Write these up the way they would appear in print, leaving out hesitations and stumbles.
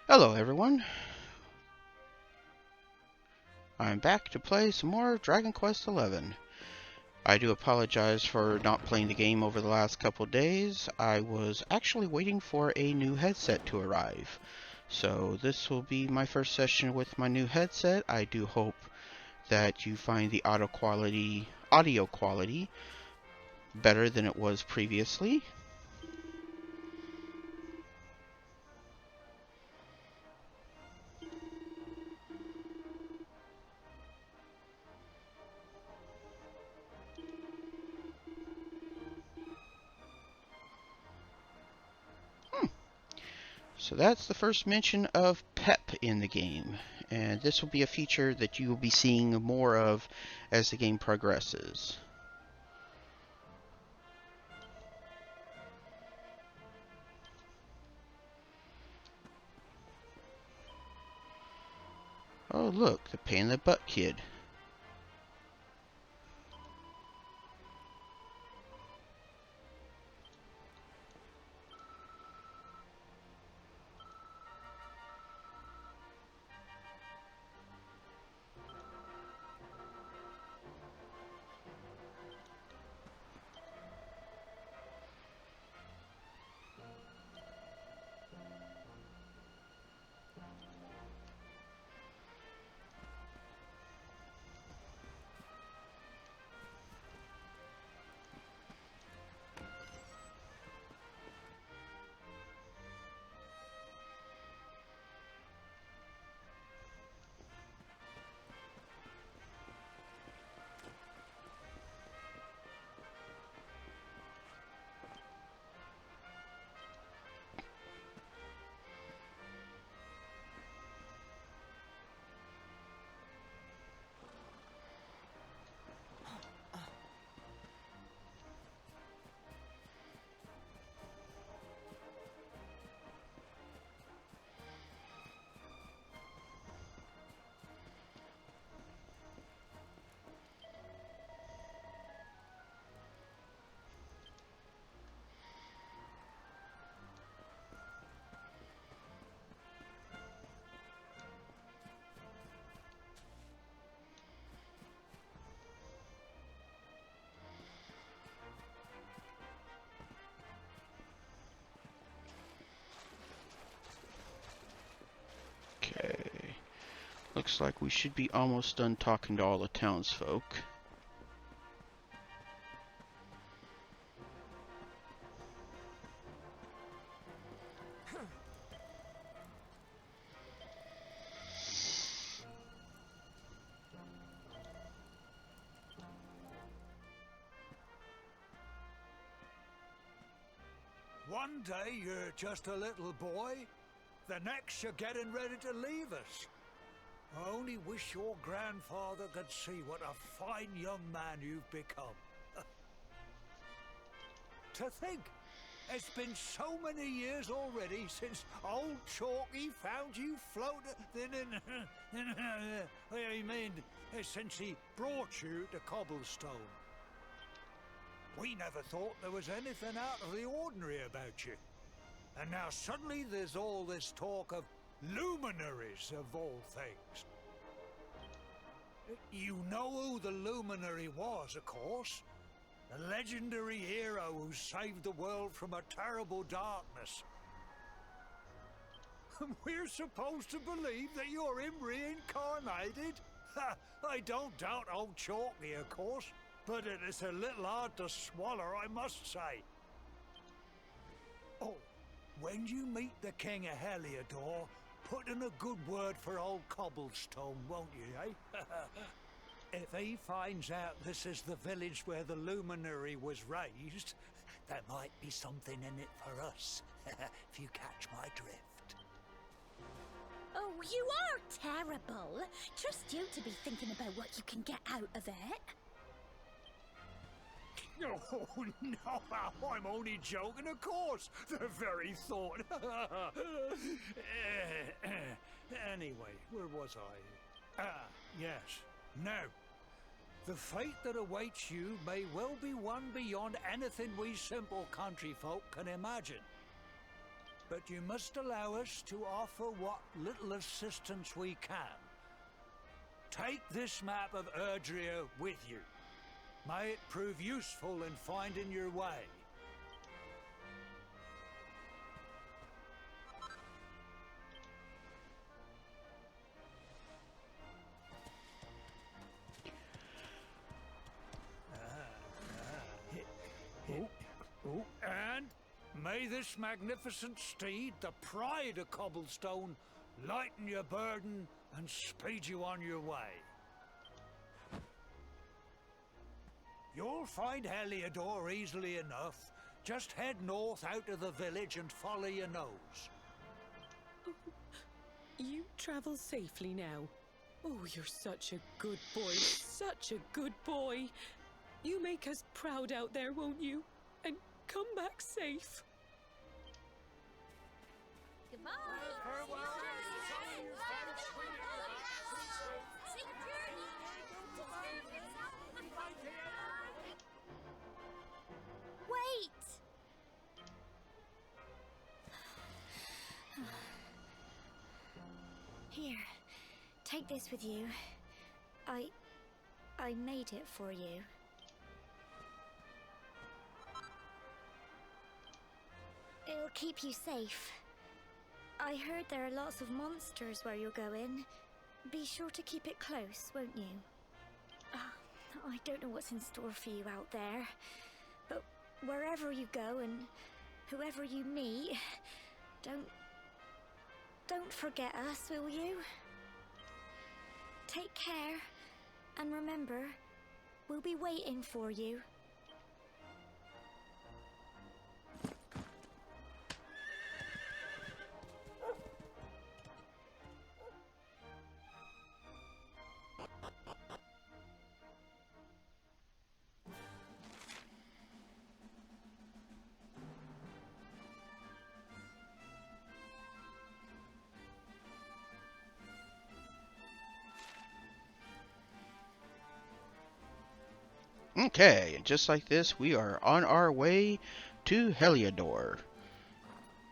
Hello everyone, I'm back to play some more Dragon Quest XI. I do apologize for not playing the game over the last couple days. I was actually waiting for a new headset to arrive. So this will be my first session with my new headset. I do hope that you find the audio quality better than it was previously. So that's the first mention of pep in the game, and this will be a feature that you will be seeing more of as the game progresses. Oh look, the pain in the butt kid. Okay. Looks like we should be almost done talking to all the townsfolk. One day you're just a little boy, the next you're getting ready to leave us. I only wish your grandfather could see what a fine young man you've become. To think, it's been so many years already since old Chalky found you floating in... I mean, since he brought you to Cobblestone. We never thought there was anything out of the ordinary about you. And now suddenly there's all this talk of luminaries of all things. You know who the luminary was, of course. A legendary hero who saved the world from a terrible darkness. We're supposed to believe that you're him reincarnated? I don't doubt old Chalky, of course. But it is a little hard to swallow, I must say. Oh, when you meet the King of Heliodor, put in a good word for old Cobblestone, won't you, eh? If he finds out this is the village where the luminary was raised, there might be something in it for us, if you catch my drift. Oh, you are terrible. Trust you to be thinking about what you can get out of it. Oh, no, I'm only joking, of course. The very thought. Anyway, where was I? Yes. Now, the fate that awaits you may well be one beyond anything we simple country folk can imagine. but you must allow us to offer what little assistance we can. Take this map of Erdrea with you. May it prove useful in finding your way. And may this magnificent steed, the pride of Cobblestone, lighten your burden and speed you on your way. You'll find Heliodor easily enough. Just head north out of the village and follow your nose. You travel safely now. Oh, you're such a good boy, such a good boy. You make us proud out there, won't you? And come back safe. Goodbye. Wait! Here, take this with you. I made it for you. It'll keep you safe. I heard there are lots of monsters where you're going. Be sure to keep it close, won't you? I don't know what's in store for you out there, but wherever you go and whoever you meet, don't forget us, will you? Take care, and remember, we'll be waiting for you. Okay, and just like this, we are on our way to Heliodor.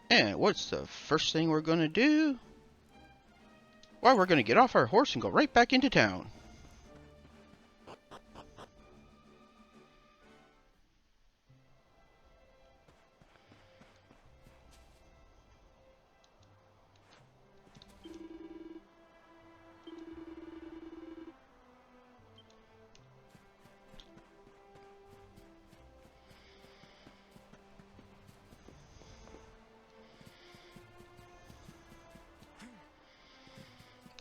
And what's the first thing we're going to do? Well, we're going to get off our horse and go right back into town.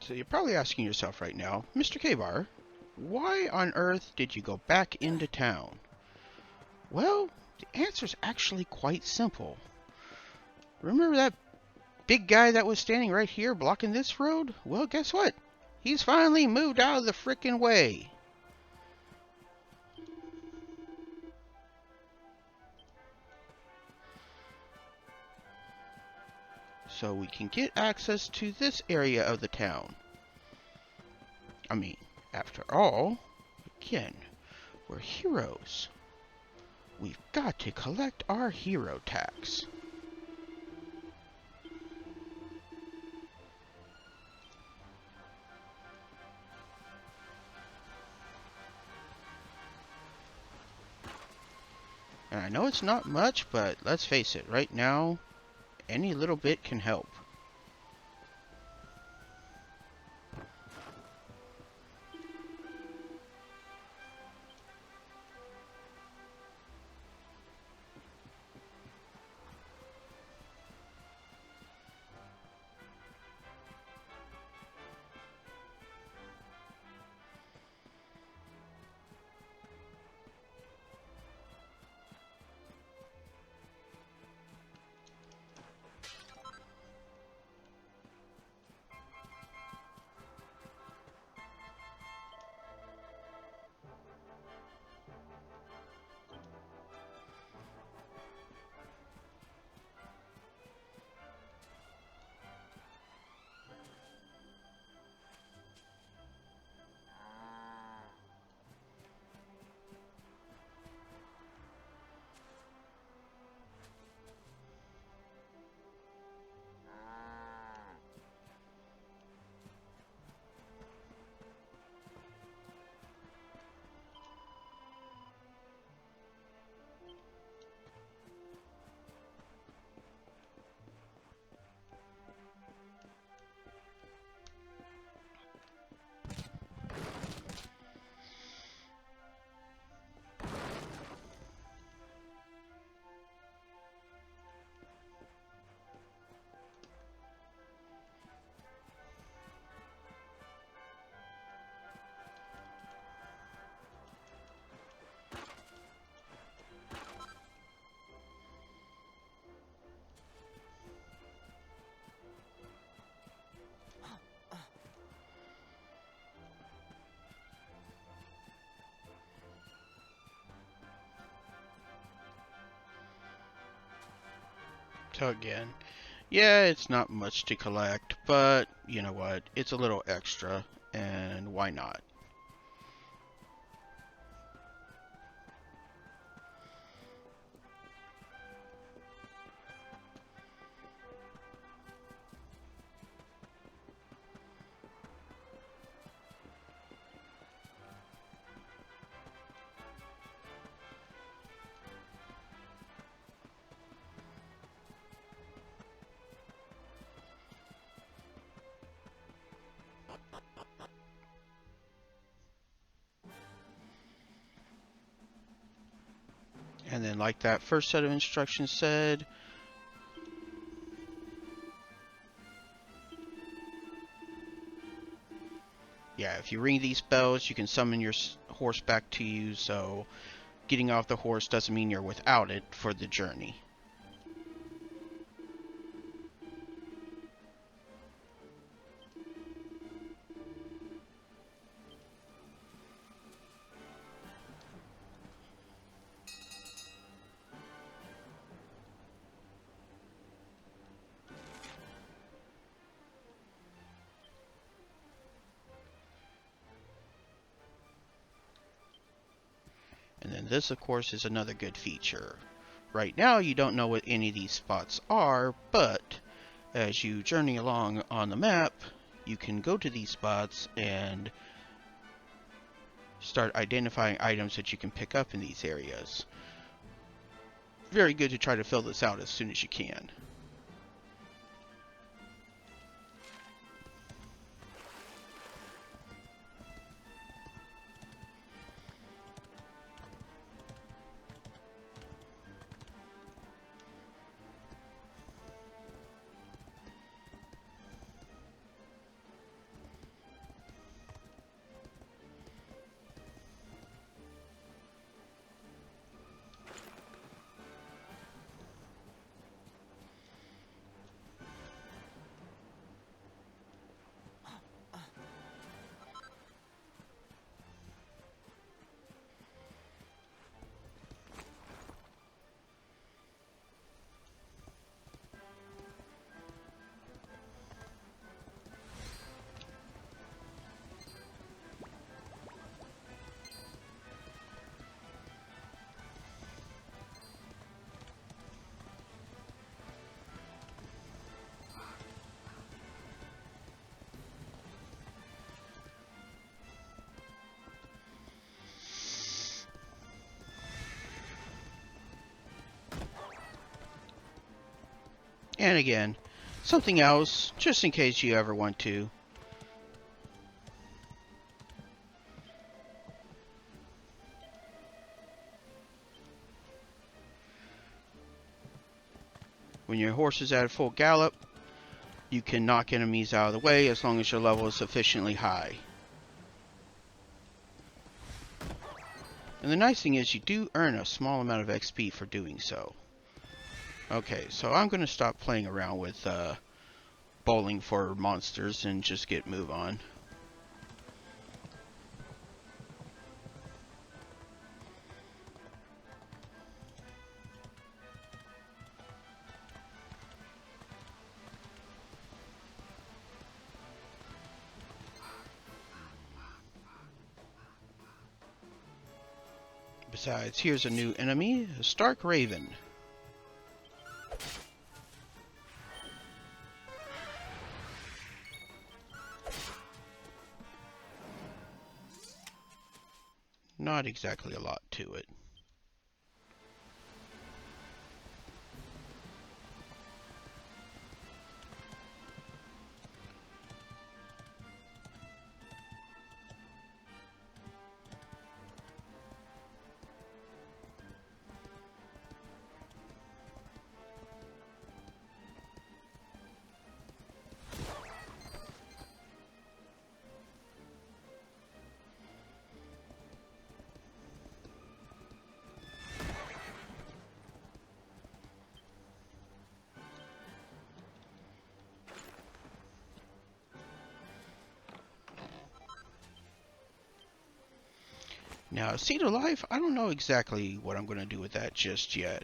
So you're probably asking yourself right now, Mr. K-Bar, why on earth did you go back into town? Well, the answer's actually quite simple. Remember that big guy that was standing right here blocking this road? Well, guess what? He's finally moved out of the frickin' way. So we can get access to this area of the town. I mean, after all, again, we're heroes. We've got to collect our hero tax. And I know it's not much, but let's face it, right now, any little bit can help. So again, yeah, it's not much to collect, but you know what? It's a little extra, and why not? And then like that first set of instructions said, yeah, if you ring these bells, you can summon your horse back to you, so getting off the horse doesn't mean you're without it for the journey. And then this, of course, is another good feature. Right now, you don't know what any of these spots are, but as you journey along on the map, you can go to these spots and start identifying items that you can pick up in these areas. Very good to try to fill this out as soon as you can. And again, something else, just in case you ever want to. When your horse is at full gallop, you can knock enemies out of the way as long as your level is sufficiently high. And the nice thing is you do earn a small amount of XP for doing so. Okay, so I'm going to stop playing around with bowling for monsters and just move on. Besides, here's a new enemy, a Stark Raven. Not exactly a lot to it. Now, Seed of Life, I don't know exactly what I'm going to do with that just yet.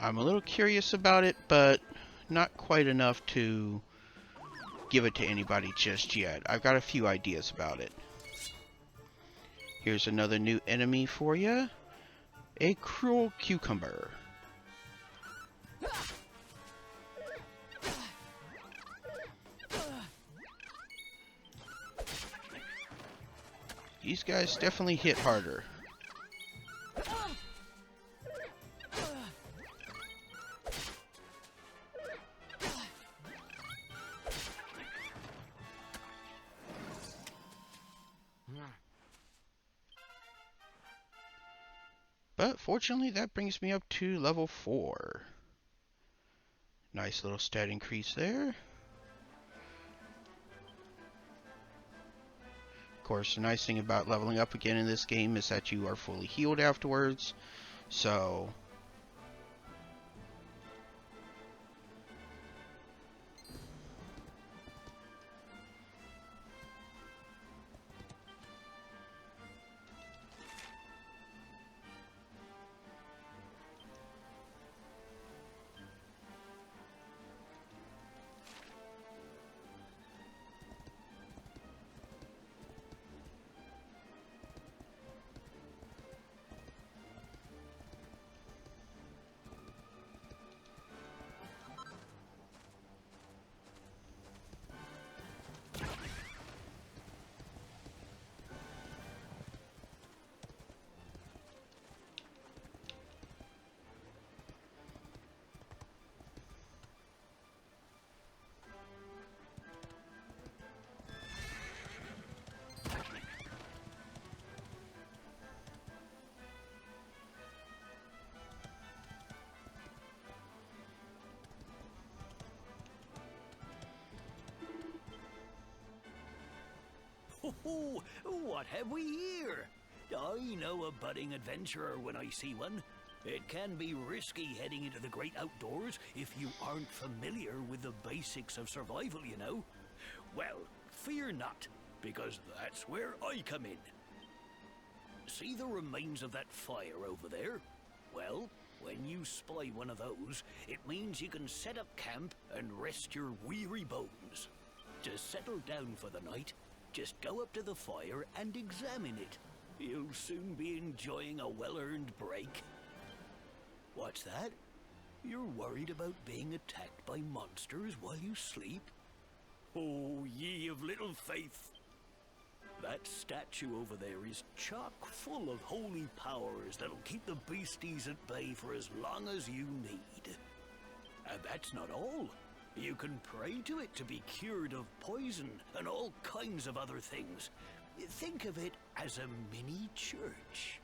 I'm a little curious about it, but not quite enough to give it to anybody just yet. I've got a few ideas about it. Here's another new enemy for you. A cruel cucumber. These guys definitely hit harder. But fortunately, that brings me up to level 4. Nice little stat increase there. Of course, the nice thing about leveling up again in this game is that you are fully healed afterwards. So Oh, what have we here? I know a budding adventurer when I see one. It can be risky heading into the great outdoors if you aren't familiar with the basics of survival, you know. Well, fear not, because that's where I come in. See the remains of that fire over there? Well, when you spy one of those, it means you can set up camp and rest your weary bones. To settle down for the night, just go up to the fire and examine it. You'll soon be enjoying a well-earned break. What's that? You're worried about being attacked by monsters while you sleep? Oh, ye of little faith! That statue over there is chock full of holy powers that'll keep the beasties at bay for as long as you need. And that's not all. You can pray to it to be cured of poison and all kinds of other things. Think of it as a mini church.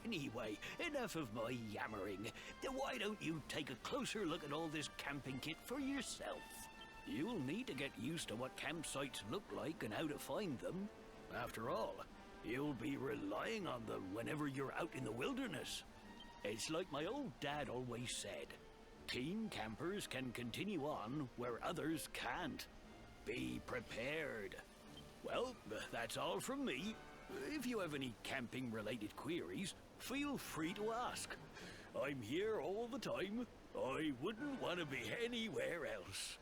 Anyway, enough of my yammering. Why don't you take a closer look at all this camping kit for yourself? You'll need to get used to what campsites look like and how to find them. After all, you'll be relying on them whenever you're out in the wilderness. It's like my old dad always said. Keen campers can continue on where others can't. Be prepared. Well, that's all from me. If you have any camping-related queries, feel free to ask. I'm here all the time. I wouldn't want to be anywhere else.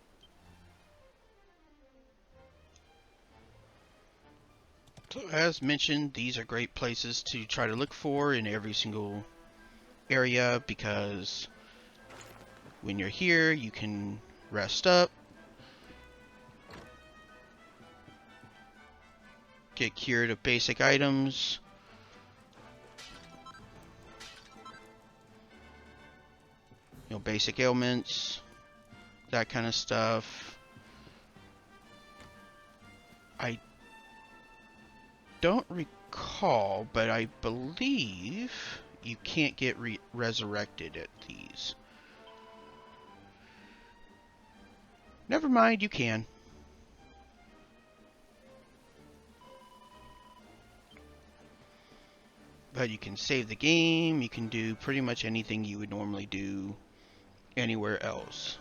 So as mentioned, these are great places to try to look for in every single area, because when you're here, you can rest up, get cured of basic items, basic ailments, that kind of stuff. I don't recall, but I believe you can't get resurrected at these. Never mind, you can. But you can save the game, you can do pretty much anything you would normally do anywhere else.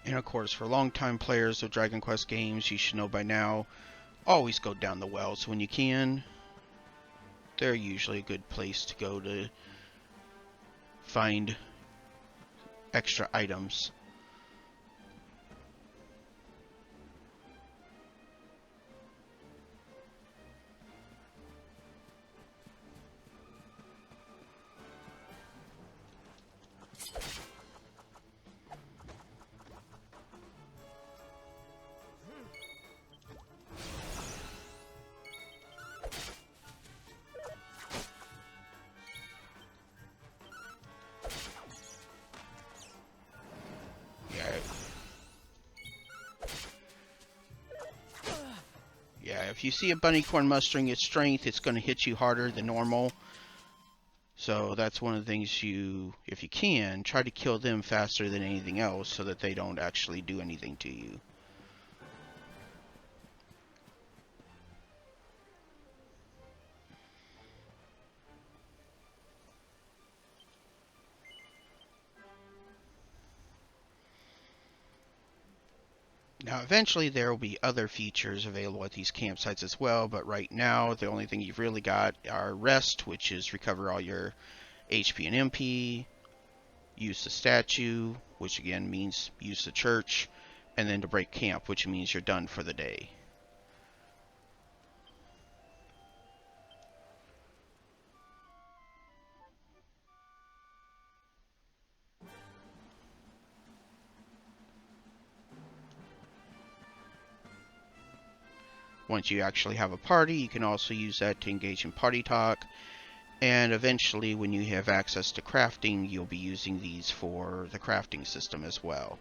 And of course, for longtime players of Dragon Quest games, you should know by now, always go down the wells when you can. They're usually a good place to go to find extra items. Yeah, if you see a bunnycorn mustering its strength, it's going to hit you harder than normal. So that's one of the things if you can, try to kill them faster than anything else so that they don't actually do anything to you. Now, eventually there will be other features available at these campsites as well, but right now the only thing you've really got are rest, which is recover all your HP and MP, use the statue, which again means use the church, and then to break camp, which means you're done for the day. Once you actually have a party, you can also use that to engage in party talk. And eventually, when you have access to crafting, you'll be using these for the crafting system as well.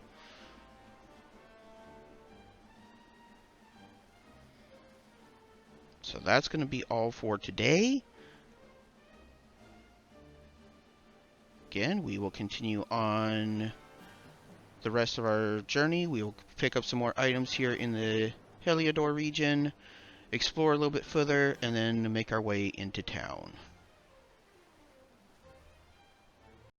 So that's going to be all for today. Again, we will continue on the rest of our journey. We will pick up some more items here in the Heliodor region, explore a little bit further, and then make our way into town.